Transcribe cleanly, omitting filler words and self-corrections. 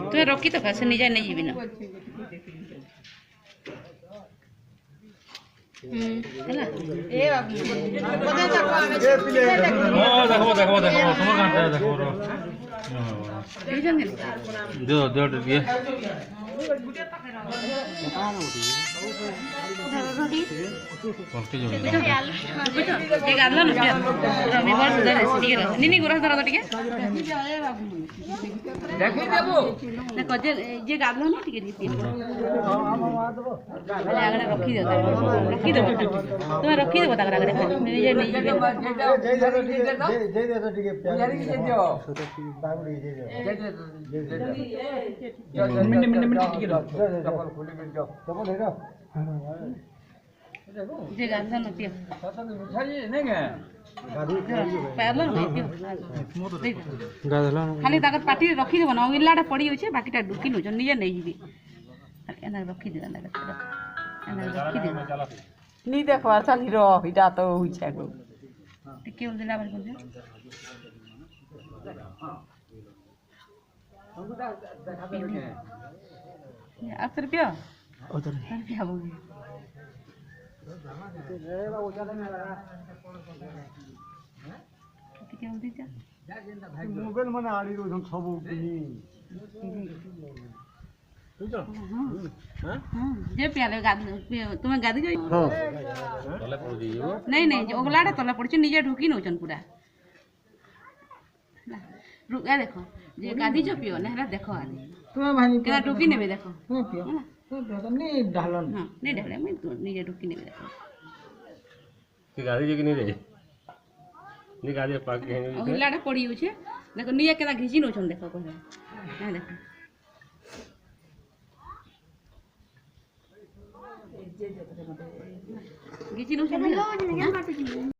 तुम रखी तो खास निजा नहीं जीवी ना हैला ए बाबू देखो समर घंटा देखो दो दो दिए खाली ताकर पार्टी रखी देव ना इलाटा पड़ी अच्छे बाकीटा ढुकी नौ निजे नहीं जी रखी दे रखी दे नहीं देखवार खाली रहीटा तो होइछा गो टिके बोल देला बार बोल ₹8 उधर क्या बोल टिके बोल दीजा मोबाइल मने आड़ी रो सब किनी जे प्याले तुम्हें गादी गई नहीं नहीं ओगलाटा तला पड़ी निजे ढुकी नौचन पूरा रुका देखो जे गादी जो पियो ना देखो आदि तुम्हें भाई केना ढुकी नेबे देखो पियो नहीं ढालन हां नहीं ढाले मैं तो निजे ढुकी नेबे देखो की गादी जे कि नहीं रे नी गादी पाक के ओगलाटा पड़ी होछे देखो निजे केना घिची नौचन देखो कोहे ना देखो घिची नौचन